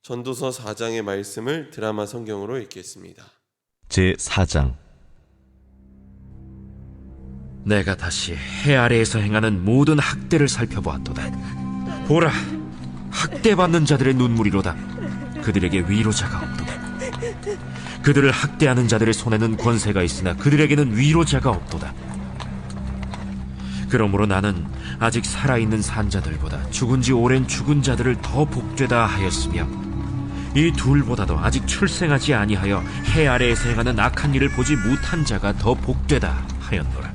전도서 4장의 말씀을 드라마 성경으로 읽겠습니다. 제4장. 내가 다시 해 아래에서 행하는 모든 학대를 살펴보았도다. 보라, 학대받는 자들의 눈물이로다. 그들에게 위로자가 없도다. 그들을 학대하는 자들의 손에는 권세가 있으나 그들에게는 위로자가 없도다. 그러므로 나는 아직 살아있는 산자들보다 죽은 지 오랜 죽은 자들을 더 복되다 하였으며, 이 둘보다도 아직 출생하지 아니하여 해 아래에서 행하는 악한 일을 보지 못한 자가 더 복되다 하였노라.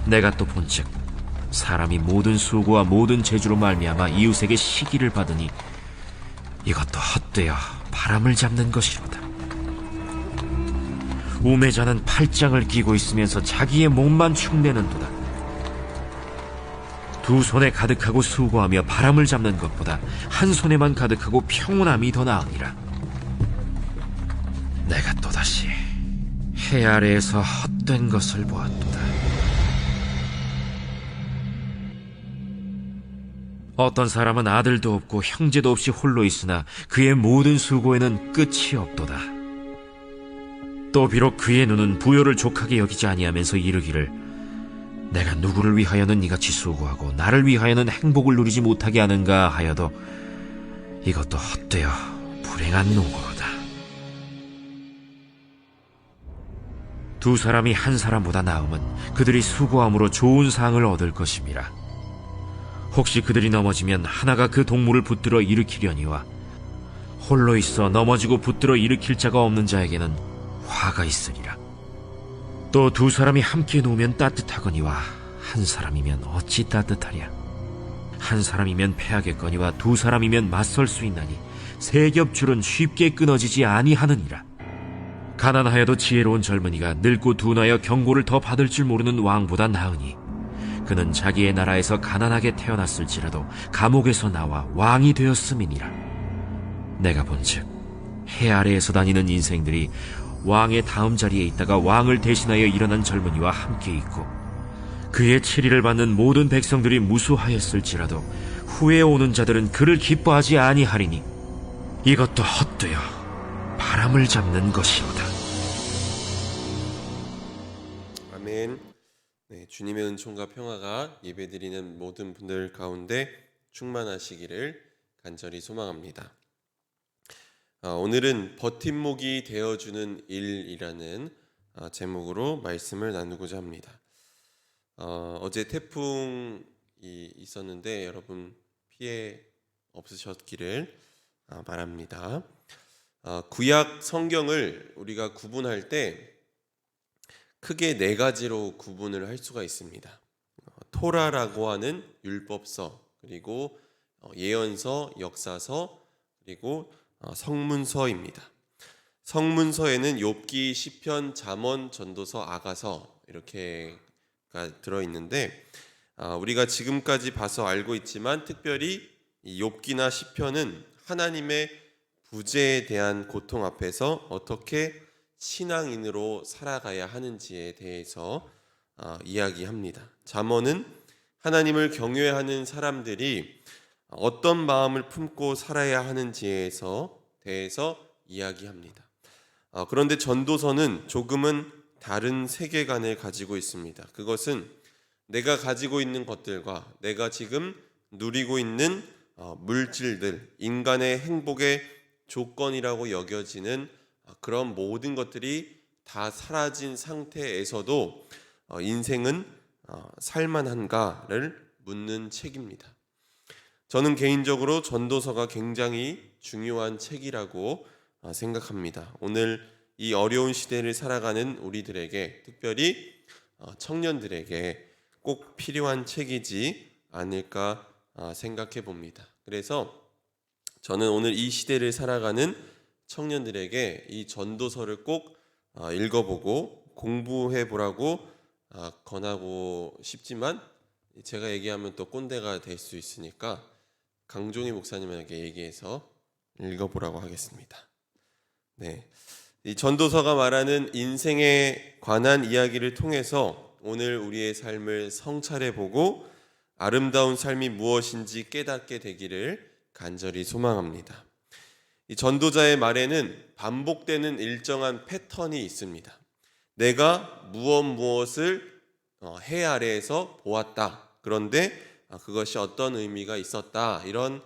내가 또 본즉 사람이 모든 수고와 모든 재주로 말미암아 이웃에게 시기를 받으니 이것도 헛되어 바람을 잡는 것이로다. 우매자는 팔짱을 끼고 있으면서 자기의 몸만 축내는도다. 두 손에 가득하고 수고하며 바람을 잡는 것보다 한 손에만 가득하고 평온함이 더 나으니라. 내가 또다시 해 아래에서 헛된 것을 보았도다. 어떤 사람은 아들도 없고 형제도 없이 홀로 있으나 그의 모든 수고에는 끝이 없도다. 또 비록 그의 눈은 부요를 족하게 여기지 아니하면서 이르기를, 내가 누구를 위하여는 이같이 수고하고 나를 위하여는 행복을 누리지 못하게 하는가 하여도 이것도 헛되어 불행한 노고로다. 두 사람이 한 사람보다 나음은 그들이 수고함으로 좋은 상을 얻을 것임이라. 혹시 그들이 넘어지면 하나가 그 동물을 붙들어 일으키려니와 홀로 있어 넘어지고 붙들어 일으킬 자가 없는 자에게는 화가 있으리라. 또 두 사람이 함께 놓으면 따뜻하거니와 한 사람이면 어찌 따뜻하랴. 한 사람이면 패하겠거니와 두 사람이면 맞설 수 있나니 세 겹줄은 쉽게 끊어지지 아니하느니라. 가난하여도 지혜로운 젊은이가 늙고 둔하여 경고를 더 받을 줄 모르는 왕보다 나으니, 그는 자기의 나라에서 가난하게 태어났을지라도 감옥에서 나와 왕이 되었음이니라. 내가 본즉 해 아래에서 다니는 인생들이 왕의 다음 자리에 있다가 왕을 대신하여 일어난 젊은이와 함께 있고, 그의 치리를 받는 모든 백성들이 무수하였을지라도 후에 오는 자들은 그를 기뻐하지 아니하리니 이것도 헛되어 바람을 잡는 것이로다. 아멘. 네, 주님의 은총과 평화가 예배드리는 모든 분들 가운데 충만하시기를 간절히 소망합니다. 오늘은 버팀목이 되어주는 일이라는 제목으로 말씀을 나누고자 합니다. 어제 태풍이 있었는데 여러분 피해 없으셨기를 바랍니다. 구약 성경을 우리가 구분할 때 크게 네 가지로 구분을 할 수가 있습니다. 토라라고 하는 율법서, 그리고 예언서, 역사서, 그리고 성문서입니다. 성문서에는 욥기, 시편, 잠언, 전도서, 아가서 이렇게가 들어있는데, 우리가 지금까지 봐서 알고 있지만 특별히 이 욥기나 시편은 하나님의 부재에 대한 고통 앞에서 어떻게 신앙인으로 살아가야 하는지에 대해서 이야기합니다. 잠언은 하나님을 경외하는 사람들이 어떤 마음을 품고 살아야 하는지에 대해서 이야기합니다. 그런데 전도서는 조금은 다른 세계관을 가지고 있습니다. 그것은 내가 가지고 있는 것들과 내가 지금 누리고 있는 물질들, 인간의 행복의 조건이라고 여겨지는 그런 모든 것들이 다 사라진 상태에서도 인생은 살만한가를 묻는 책입니다. 저는 개인적으로 전도서가 굉장히 중요한 책이라고 생각합니다. 오늘 이 어려운 시대를 살아가는 우리들에게, 특별히 청년들에게 꼭 필요한 책이지 않을까 생각해 봅니다. 그래서 저는 오늘 이 시대를 살아가는 청년들에게 이 전도서를 꼭 읽어보고 공부해 보라고 권하고 싶지만, 제가 얘기하면 또 꼰대가 될 수 있으니까 강종희 목사님에게 얘기해서 읽어보라고 하겠습니다. 네, 이 전도서가 말하는 인생에 관한 이야기를 통해서 오늘 우리의 삶을 성찰해보고 아름다운 삶이 무엇인지 깨닫게 되기를 간절히 소망합니다. 이 전도자의 말에는 반복되는 일정한 패턴이 있습니다. 내가 무엇을 해 아래에서 보았다. 그런데 그것이 어떤 의미가 있었다. 이런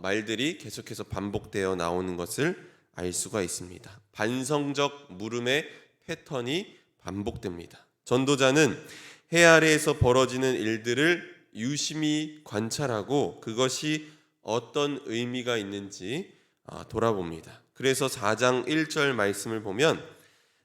말들이 계속해서 반복되어 나오는 것을 알 수가 있습니다. 반성적 물음의 패턴이 반복됩니다. 전도자는 해 아래에서 벌어지는 일들을 유심히 관찰하고 그것이 어떤 의미가 있는지 돌아봅니다. 그래서 4장 1절 말씀을 보면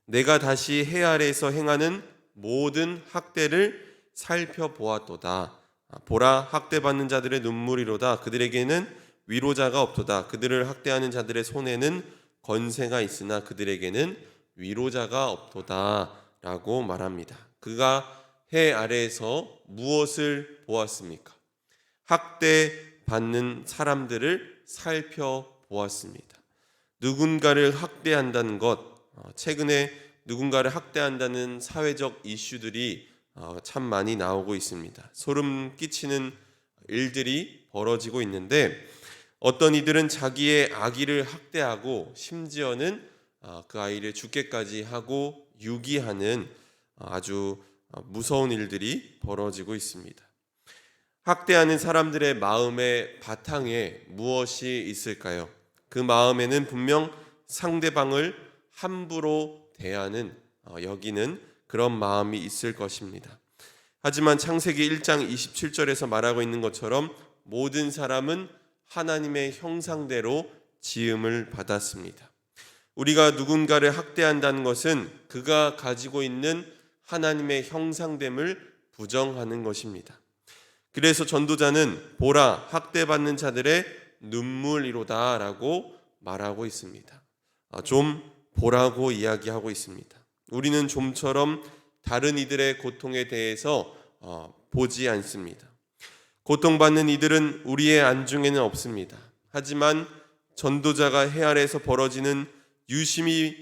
내가 다시 해 아래에서 행하는 모든 학대를 살펴보았도다. 보라, 학대받는 자들의 눈물이로다. 그들에게는 위로자가 없도다. 그들을 학대하는 자들의 손에는 권세가 있으나 그들에게는 위로자가 없도다 라고 말합니다. 그가 해 아래에서 무엇을 보았습니까? 학대받는 사람들을 살펴보았습니다. 누군가를 학대한다는 것, 최근에 누군가를 학대한다는 사회적 이슈들이 참 많이 나오고 있습니다. 소름 끼치는 일들이 벌어지고 있는데 어떤 이들은 자기의 아기를 학대하고 심지어는 그 아이를 죽게까지 하고 유기하는 아주 무서운 일들이 벌어지고 있습니다. 학대하는 사람들의 마음의 바탕에 무엇이 있을까요? 그 마음에는 분명 상대방을 함부로 대하는 여기는 그런 마음이 있을 것입니다. 하지만 창세기 1장 27절에서 말하고 있는 것처럼 모든 사람은 하나님의 형상대로 지음을 받았습니다. 우리가 누군가를 학대한다는 것은 그가 가지고 있는 하나님의 형상됨을 부정하는 것입니다. 그래서 전도자는 보라, 학대받는 자들의 눈물이로다 라고 말하고 있습니다. 좀 보라고 이야기하고 있습니다. 우리는 좀처럼 다른 이들의 고통에 대해서 보지 않습니다. 고통받는 이들은 우리의 안중에는 없습니다. 하지만 전도자가 해 아래에서 유심히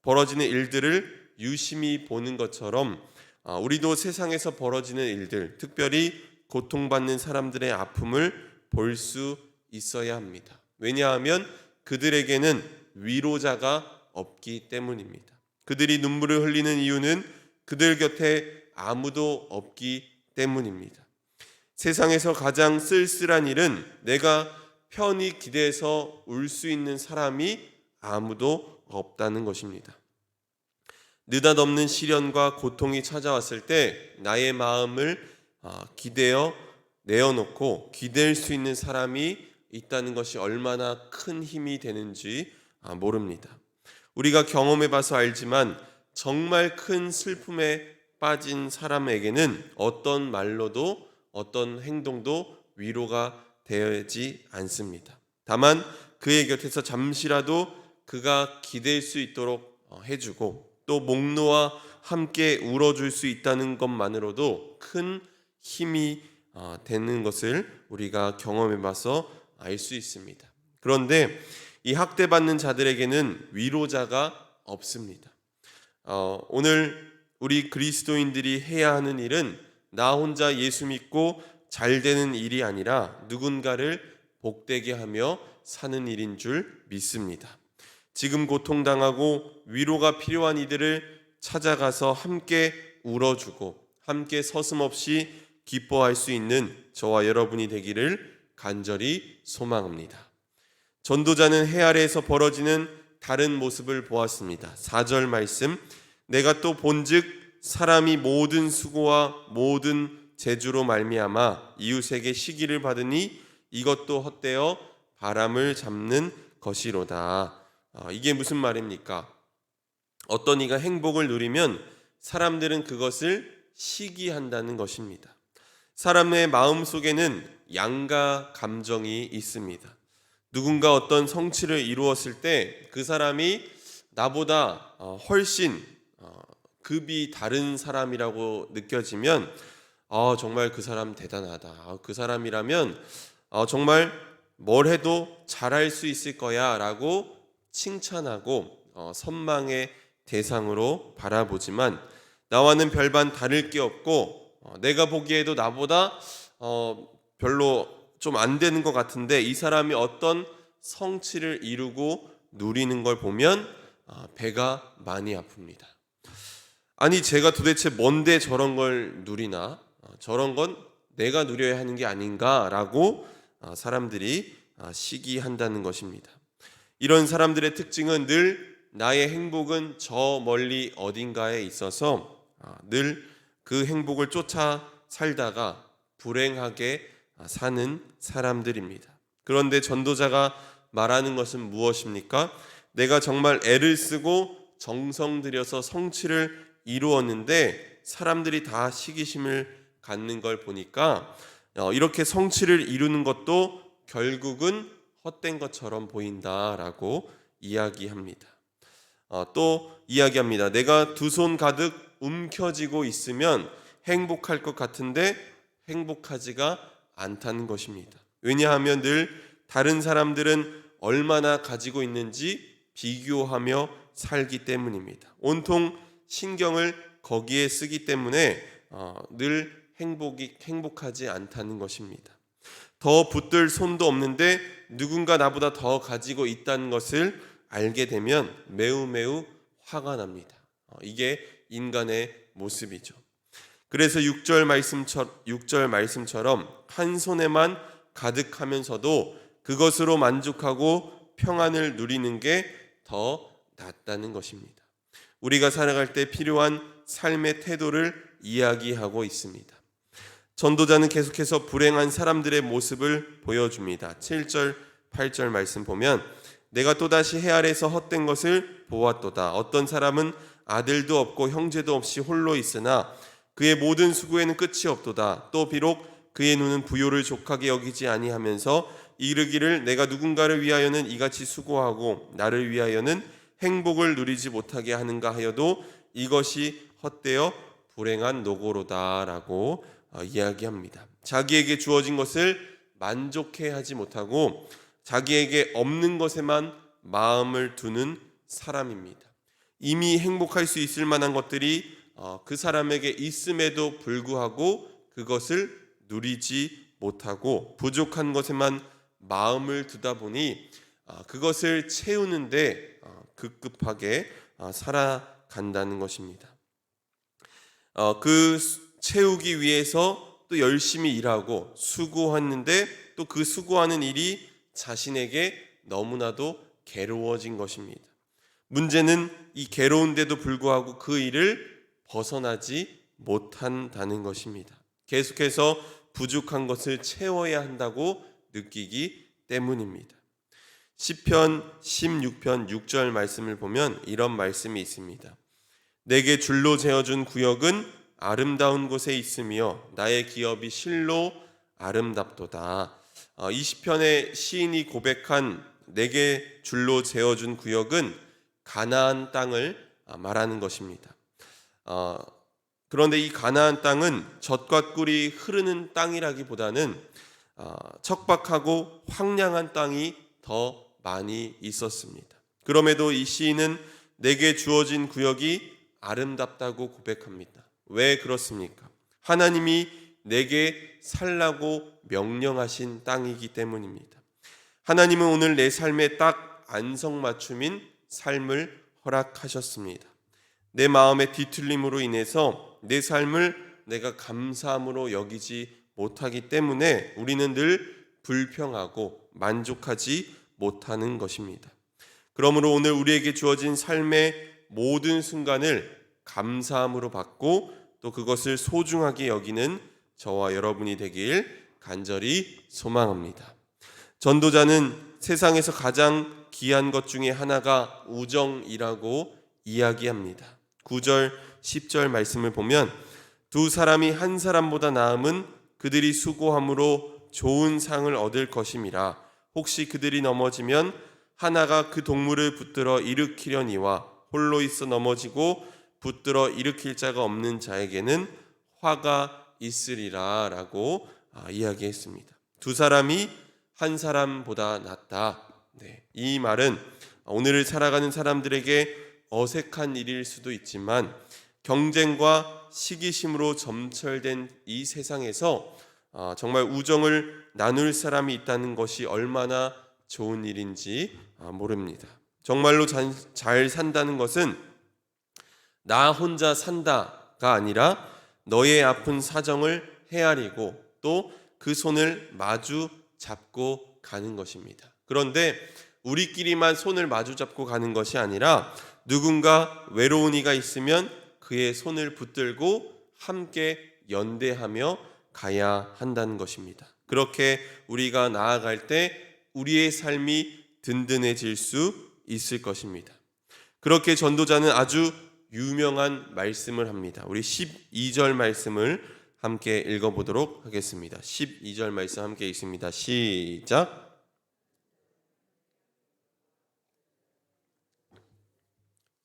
벌어지는 일들을 유심히 보는 것처럼 우리도 세상에서 벌어지는 일들, 특별히 고통받는 사람들의 아픔을 볼 수 있어야 합니다. 왜냐하면 그들에게는 위로자가 없기 때문입니다. 그들이 눈물을 흘리는 이유는 그들 곁에 아무도 없기 때문입니다. 세상에서 가장 쓸쓸한 일은 내가 편히 기대서 울 수 있는 사람이 아무도 없다는 것입니다. 느닷없는 시련과 고통이 찾아왔을 때 나의 마음을 기대어 내어놓고 기댈 수 있는 사람이 있다는 것이 얼마나 큰 힘이 되는지 모릅니다. 우리가 경험해 봐서 알지만 정말 큰 슬픔에 빠진 사람에게는 어떤 말로도 어떤 행동도 위로가 되지 않습니다. 다만 그의 곁에서 잠시라도 그가 기댈 수 있도록 해주고 또 목 놓아 함께 울어줄 수 있다는 것만으로도 큰 힘이 되는 것을 우리가 경험해 봐서 알 수 있습니다. 그런데 이 학대받는 자들에게는 위로자가 없습니다. 오늘 우리 그리스도인들이 해야 하는 일은 나 혼자 예수 믿고 잘 되는 일이 아니라 누군가를 복되게 하며 사는 일인 줄 믿습니다. 지금 고통당하고 위로가 필요한 이들을 찾아가서 함께 울어주고 함께 서슴없이 기뻐할 수 있는 저와 여러분이 되기를 간절히 소망합니다. 전도자는 해 아래에서 벌어지는 다른 모습을 보았습니다. 4절 말씀, 내가 또 본즉 사람이 모든 수고와 모든 재주로 말미암아 이웃에게 시기를 받으니 이것도 헛되어 바람을 잡는 것이로다. 이게 무슨 말입니까? 어떤 이가 행복을 누리면 사람들은 그것을 시기한다는 것입니다. 사람의 마음 속에는 양가 감정이 있습니다. 누군가 어떤 성취를 이루었을 때 그 사람이 나보다 훨씬 급이 다른 사람이라고 느껴지면 정말 그 사람 대단하다. 그 사람이라면 정말 뭘 해도 잘할 수 있을 거야 라고 칭찬하고 선망의 대상으로 바라보지만 나와는 별반 다를 게 없고 내가 보기에도 나보다 별로 좀 안 되는 것 같은데 이 사람이 어떤 성취를 이루고 누리는 걸 보면 배가 많이 아픕니다. 아니 제가 도대체 뭔데 저런 걸 누리나? 저런 건 내가 누려야 하는 게 아닌가라고 사람들이 시기한다는 것입니다. 이런 사람들의 특징은 늘 나의 행복은 저 멀리 어딘가에 있어서 늘 그 행복을 쫓아 살다가 불행하게 사는 사람들입니다. 그런데 전도자가 말하는 것은 무엇입니까? 내가 정말 애를 쓰고 정성 들여서 성취를 이루었는데 사람들이 다 시기심을 갖는 걸 보니까 이렇게 성취를 이루는 것도 결국은 헛된 것처럼 보인다라고 이야기합니다. 또 이야기합니다. 내가 두 손 가득 움켜쥐고 있으면 행복할 것 같은데 행복하지가 않다는 것입니다. 왜냐하면 늘 다른 사람들은 얼마나 가지고 있는지 비교하며 살기 때문입니다. 온통 신경을 거기에 쓰기 때문에 늘 행복하지 않다는 것입니다. 더 붙들 손도 없는데 누군가 나보다 더 가지고 있다는 것을 알게 되면 매우 화가 납니다. 이게 인간의 모습이죠. 그래서 6절 말씀처럼 한 손에만 가득하면서도 그것으로 만족하고 평안을 누리는 게 더 낫다는 것입니다. 우리가 살아갈 때 필요한 삶의 태도를 이야기하고 있습니다. 전도자는 계속해서 불행한 사람들의 모습을 보여줍니다. 7절, 8절 말씀 보면 내가 또다시 해 아래서 헛된 것을 보았도다. 어떤 사람은 아들도 없고 형제도 없이 홀로 있으나 그의 모든 수고에는 끝이 없도다. 또 비록 그의 눈은 부요를 족하게 여기지 아니하면서 이르기를 내가 누군가를 위하여는 이같이 수고하고 나를 위하여는 행복을 누리지 못하게 하는가 하여도 이것이 헛되어 불행한 노고로다라고 이야기합니다. 자기에게 주어진 것을 만족해 하지 못하고 자기에게 없는 것에만 마음을 두는 사람입니다. 이미 행복할 수 있을 만한 것들이 그 사람에게 있음에도 불구하고 그것을 누리지 못하고 부족한 것에만 마음을 두다 보니 그것을 채우는데 급급하게 살아간다는 것입니다. 그 채우기 위해서 또 열심히 일하고 수고했는데 또 그 수고하는 일이 자신에게 너무나도 괴로워진 것입니다. 문제는 이 괴로운데도 불구하고 그 일을 벗어나지 못한다는 것입니다. 계속해서 부족한 것을 채워야 한다고 느끼기 때문입니다. 시편 16편 6절 말씀을 보면 이런 말씀이 있습니다. 내게 줄로 재어준 구역은 아름다운 곳에 있으며 나의 기업이 실로 아름답도다. 이 시편의 시인이 고백한 내게 줄로 재어준 구역은 가나안 땅을 말하는 것입니다. 그런데 이 가나안 땅은 젖과 꿀이 흐르는 땅이라기보다는 척박하고 황량한 땅이 더 많이 있었습니다. 그럼에도 이 시인은 내게 주어진 구역이 아름답다고 고백합니다. 왜 그렇습니까? 하나님이 내게 살라고 명령하신 땅이기 때문입니다. 하나님은 오늘 내 삶에 딱 안성맞춤인 삶을 허락하셨습니다. 내 마음의 뒤틀림으로 인해서 내 삶을 내가 감사함으로 여기지 못하기 때문에 우리는 늘 불평하고 만족하지 못하는 것입니다. 그러므로 오늘 우리에게 주어진 삶의 모든 순간을 감사함으로 받고 또 그것을 소중하게 여기는 저와 여러분이 되길 간절히 소망합니다. 전도자는 세상에서 가장 귀한 것 중에 하나가 우정이라고 이야기합니다. 9절, 10절 말씀을 보면 두 사람이 한 사람보다 나음은 그들이 수고함으로 좋은 상을 얻을 것임이라. 혹시 그들이 넘어지면 하나가 그 동물을 붙들어 일으키려니와 홀로 있어 넘어지고 붙들어 일으킬 자가 없는 자에게는 화가 있으리라 라고 이야기했습니다. 두 사람이 한 사람보다 낫다. 이 말은 오늘을 살아가는 사람들에게 어색한 일일 수도 있지만 경쟁과 시기심으로 점철된 이 세상에서 정말 우정을 나눌 사람이 있다는 것이 얼마나 좋은 일인지 모릅니다. 정말로 잘 산다는 것은 나 혼자 산다가 아니라 너의 아픈 사정을 헤아리고 또 그 손을 마주 잡고 가는 것입니다. 그런데 우리끼리만 손을 마주 잡고 가는 것이 아니라 누군가 외로운 이가 있으면 그의 손을 붙들고 함께 연대하며 가야 한다는 것입니다. 그렇게 우리가 나아갈 때 우리의 삶이 든든해질 수 있을 것입니다. 그렇게 전도자는 아주 유명한 말씀을 합니다. 우리 12절 말씀을 함께 읽어보도록 하겠습니다. 12절 말씀 함께 읽습니다. 시작.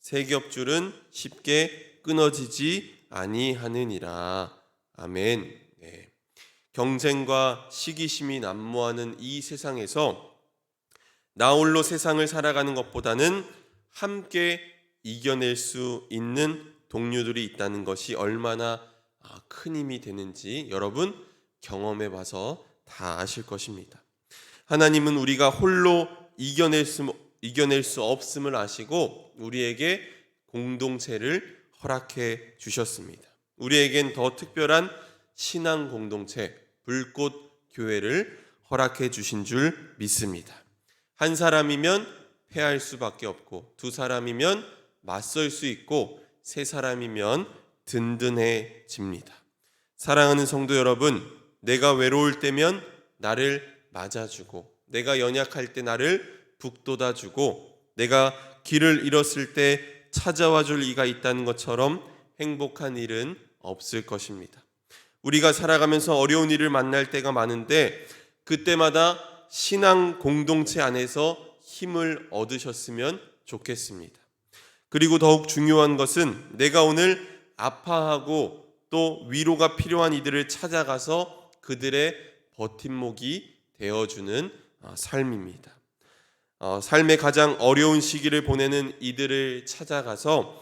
세 겹줄은 쉽게 끊어지지 아니하느니라. 아멘. 네. 경쟁과 시기심이 난무하는 이 세상에서 나 홀로 세상을 살아가는 것보다는 함께 이겨낼 수 있는 동료들이 있다는 것이 얼마나 큰 힘이 되는지 여러분 경험해 봐서 다 아실 것입니다. 하나님은 우리가 홀로 이겨낼 수 없음을 아시고 우리에게 공동체를 허락해 주셨습니다. 우리에겐 더 특별한 신앙 공동체, 불꽃 교회를 허락해 주신 줄 믿습니다. 한 사람이면 패할 수밖에 없고 두 사람이면 맞설 수 있고 세 사람이면 든든해집니다. 사랑하는 성도 여러분, 내가 외로울 때면 나를 맞아주고 내가 연약할 때 나를 북돋아주고 내가 길을 잃었을 때 찾아와 줄 이가 있다는 것처럼 행복한 일은 없을 것입니다. 우리가 살아가면서 어려운 일을 만날 때가 많은데 그때마다 신앙 공동체 안에서 힘을 얻으셨으면 좋겠습니다. 그리고 더욱 중요한 것은 내가 오늘 아파하고 또 위로가 필요한 이들을 찾아가서 그들의 버팀목이 되어주는 삶입니다. 삶의 가장 어려운 시기를 보내는 이들을 찾아가서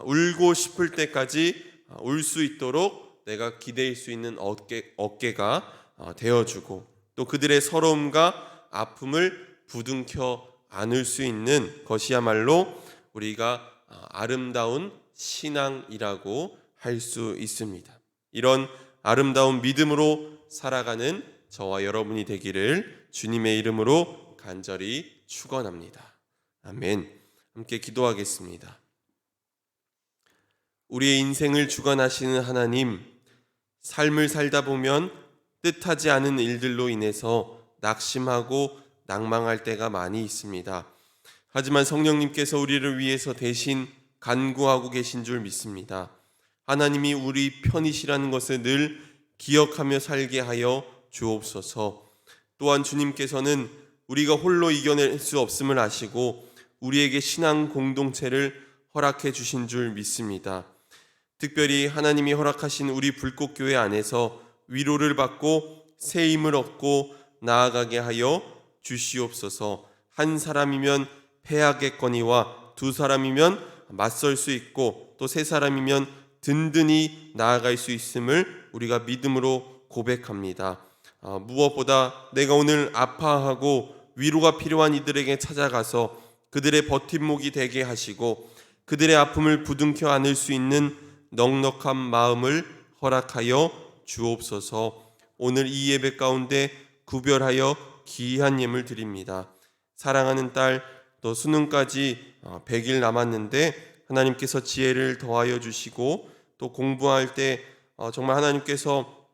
울고 싶을 때까지 울 수 있도록 내가 기댈 수 있는 어깨가 되어주고 또 그들의 서러움과 아픔을 부둥켜 안을 수 있는 것이야말로 우리가 아름다운 신앙이라고 할 수 있습니다. 이런 아름다운 믿음으로 살아가는 저와 여러분이 되기를 주님의 이름으로 간절히 축원합니다. 아멘. 함께 기도하겠습니다. 우리의 인생을 주관하시는 하나님, 삶을 살다 보면 뜻하지 않은 일들로 인해서 낙심하고 낭망할 때가 많이 있습니다. 하지만 성령님께서 우리를 위해서 대신 간구하고 계신 줄 믿습니다. 하나님이 우리 편이시라는 것을 늘 기억하며 살게 하여 주옵소서. 또한 주님께서는 우리가 홀로 이겨낼 수 없음을 아시고 우리에게 신앙 공동체를 허락해 주신 줄 믿습니다. 특별히 하나님이 허락하신 우리 불꽃교회 안에서 위로를 받고 새 힘을 얻고 나아가게 하여 주시옵소서. 한 사람이면 패하겠거니와 두 사람이면 맞설 수 있고 또 세 사람이면 든든히 나아갈 수 있음을 우리가 믿음으로 고백합니다. 무엇보다 내가 오늘 아파하고 위로가 필요한 이들에게 찾아가서 그들의 버팀목이 되게 하시고 그들의 아픔을 부둥켜 안을 수 있는 넉넉한 마음을 허락하여 주옵소서. 오늘 이 예배 가운데 구별하여 귀한 예물 드립니다. 사랑하는 딸 또 수능까지 100일 남았는데 하나님께서 지혜를 더하여 주시고 또 공부할 때 정말 하나님께서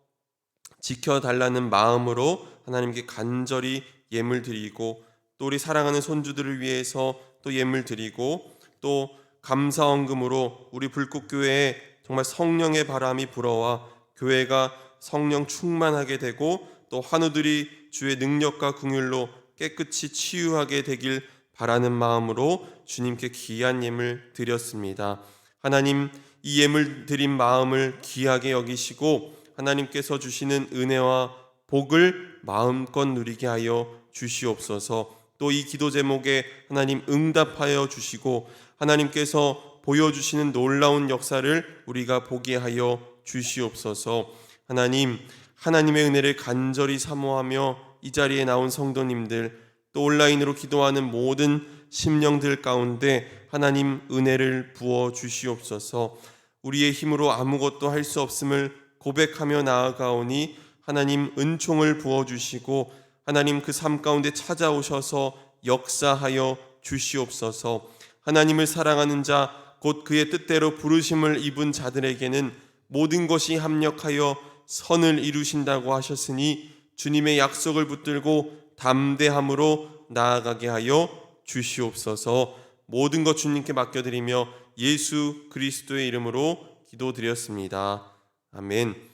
지켜달라는 마음으로 하나님께 간절히 예물 드리고 또 우리 사랑하는 손주들을 위해서 또 예물 드리고 또 감사헌금으로 우리 불꽃교회에 정말 성령의 바람이 불어와 교회가 성령 충만하게 되고 또 환우들이 주의 능력과 긍휼로 깨끗이 치유하게 되길 바라는 마음으로 주님께 귀한 예물 드렸습니다. 하나님, 이 예물 드린 마음을 귀하게 여기시고 하나님께서 주시는 은혜와 복을 마음껏 누리게 하여 주시옵소서. 또 이 기도 제목에 하나님 응답하여 주시고 하나님께서 보여주시는 놀라운 역사를 우리가 보게 하여 주시옵소서. 하나님, 하나님의 은혜를 간절히 사모하며 이 자리에 나온 성도님들, 또 온라인으로 기도하는 모든 심령들 가운데 하나님 은혜를 부어 주시옵소서. 우리의 힘으로 아무것도 할 수 없음을 고백하며 나아가오니 하나님 은총을 부어 주시고 하나님 그 삶 가운데 찾아오셔서 역사하여 주시옵소서. 하나님을 사랑하는 자, 곧 그의 뜻대로 부르심을 입은 자들에게는 모든 것이 합력하여 선을 이루신다고 하셨으니 주님의 약속을 붙들고 담대함으로 나아가게 하여 주시옵소서. 모든 것 주님께 맡겨드리며 예수 그리스도의 이름으로 기도드렸습니다. 아멘.